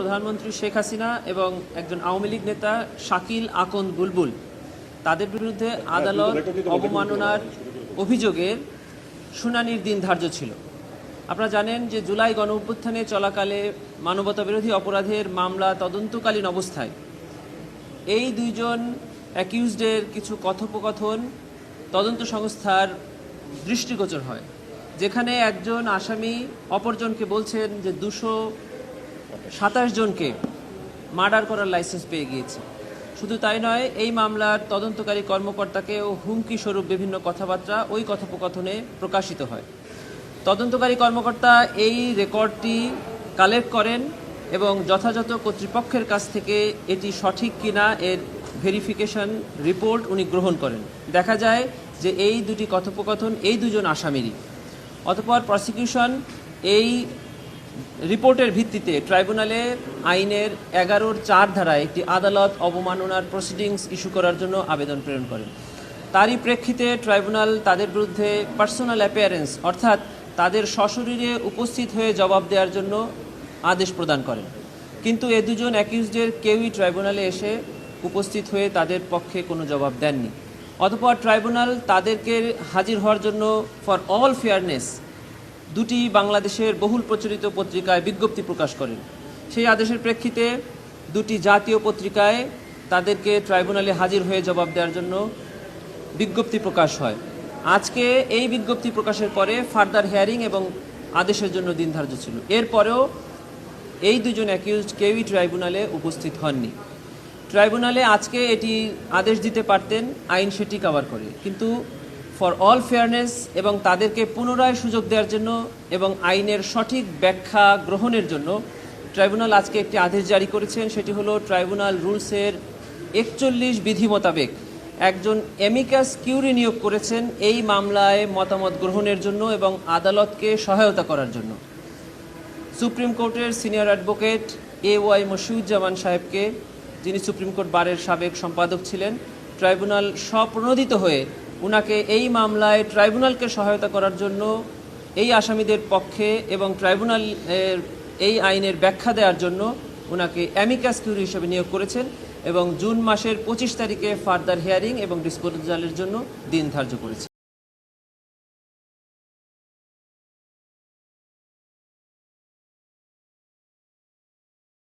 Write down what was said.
প্রধানমন্ত্রী শেখ হাসিনা এবং একজন আওয়ামী লীগ নেতা শাকিল আকন্দ বুলবুল তাদের বিরুদ্ধে আদালত অবমাননার অভিযোগের শুনানির দিন ধার্য ছিল। আপনারা জানেন যে জুলাই গণঅভ্যুত্থানে চলাকালে মানবতাবিরোধী অপরাধের মামলা তদন্তকালীন অবস্থায় এই দুইজন অ্যাকিউজডের কিছু কথোপকথন তদন্ত সংস্থার দৃষ্টিগোচর হয়, যেখানে একজন আসামি অপরজনকে বলছেন যে 227 জনকে মার্ডার করার লাইসেন্স পেয়ে গিয়েছে। শুধু তাই নয়, এই মামলার তদন্তকারী কর্মকর্তাকেও হুমকি স্বরূপ বিভিন্ন কথাবার্তা ওই কথোপকথনে প্রকাশিত হয়। তদন্তকারী কর্মকর্তা এই রেকর্ডটি কালেক্ট করেন এবং যথাযথ কর্তৃপক্ষের কাছ থেকে এটি সঠিক কিনা এর ভেরিফিকেশন রিপোর্ট উনি গ্রহণ করেন। দেখা যায় যে এই দুটি কথোপকথন এই দুজন আসামিরই। অতঃপর প্রসিকিউশন এই রিপোর্টের ভিত্তিতে ট্রাইব্যুনালে আইনের 11(4) ধারায় একটি আদালত অবমাননার প্রসিডিংস ইস্যু করার জন্য আবেদন প্রেরণ করেন। তারই প্রেক্ষিতে ট্রাইব্যুনাল তাদের বিরুদ্ধে পার্সোনাল অ্যাপিয়ারেন্স অর্থাৎ তাদের সশরীরে উপস্থিত হয়ে জবাব দেওয়ার জন্য আদেশ প্রদান করেন। কিন্তু এ দুজন অ্যাকিউজডের কেউই ট্রাইব্যুনালে এসে উপস্থিত হয়ে তাদের পক্ষে কোনো জবাব দেননি। অতঃপর ট্রাইব্যুনাল তাদেরকে হাজির হওয়ার জন্য ফর অল ফেয়ারনেস দুটি বাংলাদেশের বহুল প্রচলিত পত্রিকায় বিজ্ঞপ্তি প্রকাশ করেন। সেই আদেশের প্রেক্ষিতে দুটি জাতীয় পত্রিকায় তাদেরকে ট্রাইব্যুনালে হাজির হয়ে জবাব দেওয়ার জন্য বিজ্ঞপ্তি প্রকাশ হয়। আজকে এই বিজ্ঞপ্তি প্রকাশের পরে ফার্দার হিয়ারিং এবং আদেশের জন্য দিন ধার্য ছিল। এরপরেও এই দুজন অ্যাকিউজড কেউই ট্রাইব্যুনালে উপস্থিত হননি। ট্রাইব্যুনালে আজকে এটি আদেশ দিতে পারতেন, আইন সেটি কভার করে, কিন্তু ফর অল ফেয়ারনেস এবং তাদেরকে পুনরায় সুযোগ দেওয়ার জন্য এবং আইনের সঠিক ব্যাখ্যা গ্রহণের জন্য ট্রাইব্যুনাল আজকে একটি আদেশ জারি করেছেন। সেটি হলো ট্রাইব্যুনাল রুলসের 41 বিধি মোতাবেক একজন অ্যামিকাস কিউরি নিয়োগ করেছেন এই মামলায় মতামত গ্রহণের জন্য এবং আদালতকে সহায়তা করার জন্য। সুপ্রিম কোর্টের সিনিয়র অ্যাডভোকেট AY মশিউজ্জামান সাহেবকে, যিনি সুপ্রিম কোর্ট বারের সাবেক সম্পাদক ছিলেন, ট্রাইব্যুনাল স্বপ্রণোদিত হয়ে উনাকে এই মামলায় ট্রাইব্যুনালকে সহায়তা করার জন্য এই আসামিদের পক্ষে এবং ট্রাইব্যুনাল এই আইনের ব্যাখ্যা দেওয়ার জন্য উনাকে অ্যামিকাস কিউরি হিসেবে নিয়োগ করেছেন এবং জুন মাসের 25 তারিখে ফার্দার হিয়ারিং এবং ডিসপোজালের জন্য দিন ধার্য করেছে।